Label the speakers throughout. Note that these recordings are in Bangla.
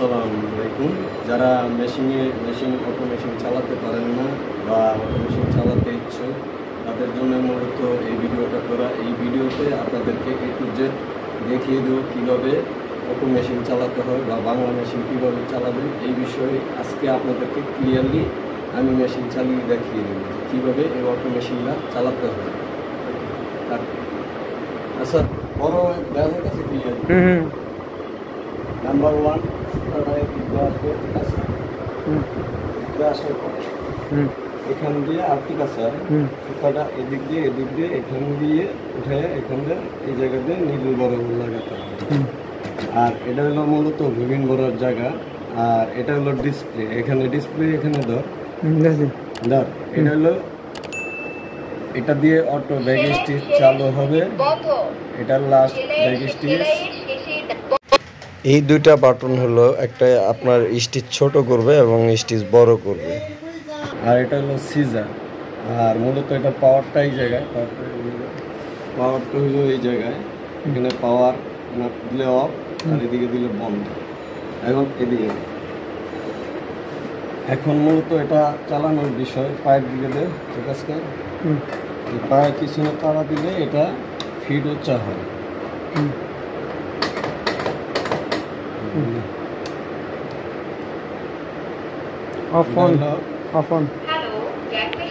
Speaker 1: আসসালামু আলাইকুম। যারা মেশিন অটো মেশিন চালাতে পারেন না বা অটো মেশিন চালাতে ইচ্ছুক তাদের জন্য মূলত এই ভিডিওটা করা। এই ভিডিওতে আপনাদেরকে A to Z দেখিয়ে দেবো কীভাবে অটো মেশিন চালাতে হয় বা বাংলা মেশিন কীভাবে চালাবেন। এই বিষয়ে আজকে আপনাদেরকে ক্লিয়ারলি আমি মেশিন চালিয়ে দেখিয়ে দেবো কীভাবে এই অটো মেশিনটা চালাতে হয়। আচ্ছা, বড় দেখা কাছে ক্লিয়ার। নাম্বার 1 এখান দিয়ে আর ঠিক আছে সুতাটা এদিক দিয়ে এখান দিয়ে উঠে এখান দিয়ে এই জায়গাতে নিডল বরাবর লাগাতে হবে। আর এটা হলো মূলত বিভিন্ন বড়ার জায়গা। আর এটা হলো ডিসপ্লে, এখানে ডিসপ্লে এখানে ধর এটা হলো এটা দিয়ে অটো ব্যাগ স্টিচ চালু হবে। এটা লাস্ট ব্যাগ স্টিচ। এই দুইটা বাটন হলো একটা আপনার স্টিচ ছোট করবে এবং স্টিচ বড় করবে। আর এটা হলো সিজার। আর মূলত এটা পাওয়ারটা এই জায়গায়, পাওয়ারটা হলো এই জায়গায়। এখানে পাওয়ার দিলে অফ আর এদিকে দিলে বন্ধ এবং এদিকে। এখন মূলত এটা চালানোর বিষয় পায়ের দিকে দেয়, ঠিক আছে? পায়ের পিছনে তারা দিলে এটা ফিড উচ্চা হয়।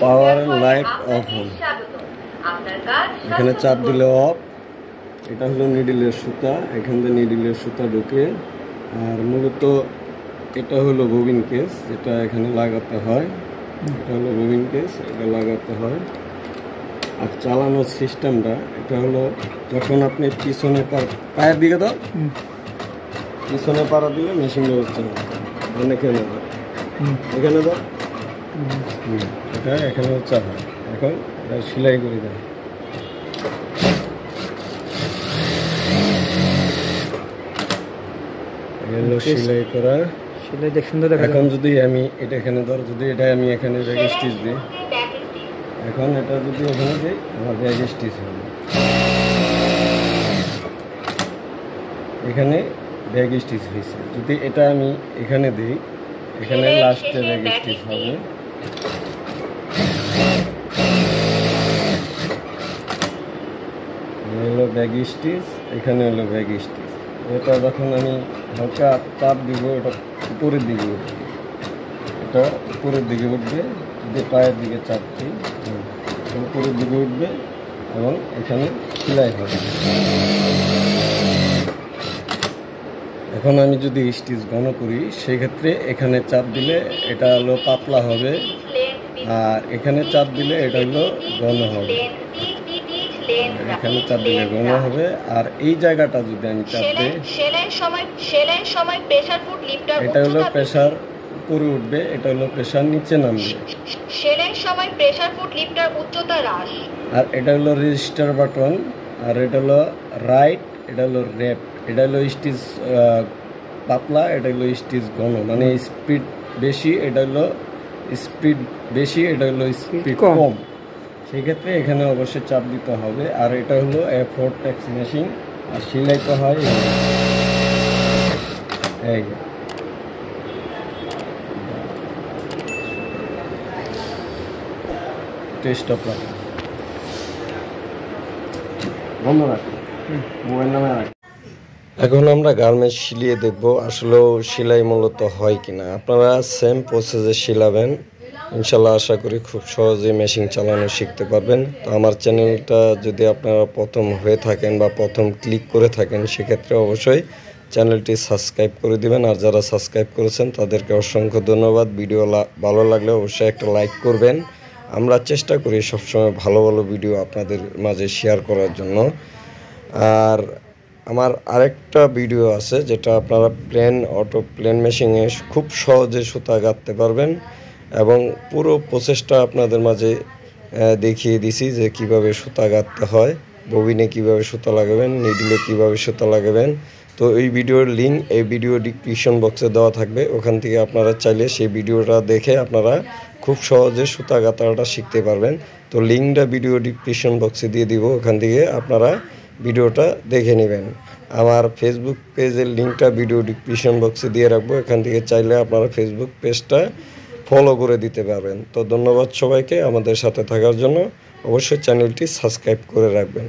Speaker 1: পাওয়ার লাইট অফ অন। এখানে চাপ দিলে অফ। এটা হলো নিডলের সুতা, এখান থেকে নিডলের সুতা ঢুকে। আর মূলত এটা হলো ববিন কেস, যেটা এখানে লাগাতে হয়। এটা হলো ববিন কেস, এটা লাগাতে হয়। আর চালানোর সিস্টেমটা এটা হলো যখন আপনি পিছনে পায়ের দিকে দাও, পিছনে পাড়া দিলে মেশিন ব্যবস্থা এখানে দাও, এখানে দাও, এটা এখানে চাপ হয়। এখন এটা সেলাই করে দেয়। সেলাই করা এখন যদি আমি এটা এখানে ধর, যদি এটা আমি এখানে ব্যাগ স্টিচ দিই, এখন এটা যদি এখানে দিই আমার ব্যাগ স্টিচ হবে। এখানে ব্যাগ স্টিচ হয়েছে। যদি এটা আমি এখানে দিই, এখানে লাস্টে ব্যাগ স্টিচ হবে। হলো ব্যাগ স্টিচ, এখানে হলো ব্যাগ স্টিচ। এটা যখন আমি হালকা চাপ দিব এটা উপরের দিকে উঠবে, এটা উপরের দিকে উঠবে। যদি পায়ের দিকে চাপ দিই উপরের দিকে উঠবে এবং এখানে সেলাই হবে। এখন আমি যদি স্টিচ ঘন করি সেক্ষেত্রে এখানে চাপ দিলে এটা হলো পাতলা হবে, আর এখানে চাপ দিলে এটা হলো ঘন হবে। এখানে চাপ দিলে ঘন হবে। আর এই জায়গাটা যদি আমি চাপ দিই, এটা হলো প্রেসার উপরে উঠবে, এটা হলো প্রেসার নিচে নামবে। আর এটা হলো রেজিস্টার বাটন। আর এটা হলো রাইট, এটা হলো লেফট। এটা হলো স্টিচ পাতলা, এটা হলো স্টিচ ঘন, মানে স্পিড বেশি, এটা হলো স্পিড বেশি, এটা হলো স্পিড কম। সেক্ষেত্রে এখানে অবশ্যই চাপ দিতে হবে। আর এটা হলো A4 ট্যাক্স মেশিন। আর সেলাইতে হয় এই টেস্ট অফ রাখা বন্ধ রাখা, মোবাইল নামে রাখা। এখন আমরা গার্মেন্টস সিলিয়ে দেখব আসলেও সেলাই মূলত হয় কিনা। আপনারা সেম প্রসেসে সেলাবেন, ইনশাল্লাহ আশা করি খুব সহজেই মেশিন চালানো শিখতে পারবেন। তো আমার চ্যানেলটা যদি আপনারা প্রথম হয়ে থাকেন বা প্রথম ক্লিক করে থাকেন সেক্ষেত্রে অবশ্যই চ্যানেলটি সাবস্ক্রাইব করে দিবেন। আর যারা সাবস্ক্রাইব করেছেন তাদেরকে অসংখ্য ধন্যবাদ। ভিডিও ভালো লাগলে অবশ্যই একটা লাইক করবেন। আমরা চেষ্টা করি সবসময় ভালো ভালো ভিডিও আপনাদের মাঝে শেয়ার করার জন্য। আর আমার আরেকটা ভিডিও আছে যেটা আপনারা প্লেন মেশিনে খুব সহজে সুতা গাঁথতে পারবেন এবং পুরো প্রসেসটা আপনাদের মাঝে দেখিয়ে দিছি যে কিভাবে সুতা গাঁথতে হয়, ববিনে কিভাবে সুতা লাগাবেন, নিডলে কিভাবে সুতা লাগাবেন। তো এই ভিডিওর লিঙ্ক এই ভিডিও ডিসক্রিপশন বক্সে দেওয়া থাকবে, ওখান থেকে আপনারা চাইলে সেই ভিডিওটা দেখে আপনারা খুব সহজে সুতা গাঁথাটা শিখতে পারবেন। তো লিঙ্কটা ভিডিও ডিসক্রিপশন বক্সে দিয়ে দিব, ওখান থেকে আপনারা ভিডিওটা দেখে নেবেন। আমার ফেসবুক পেজের লিঙ্কটা ভিডিও ডিসক্রিপশন বক্সে দিয়ে রাখবো, এখান থেকে চাইলে আপনারা ফেসবুক পেজটা ফলো করে দিতে পারবেন। তো ধন্যবাদ সবাইকে আমাদের সাথে থাকার জন্য। অবশ্যই চ্যানেলটি সাবস্ক্রাইব করে রাখবেন।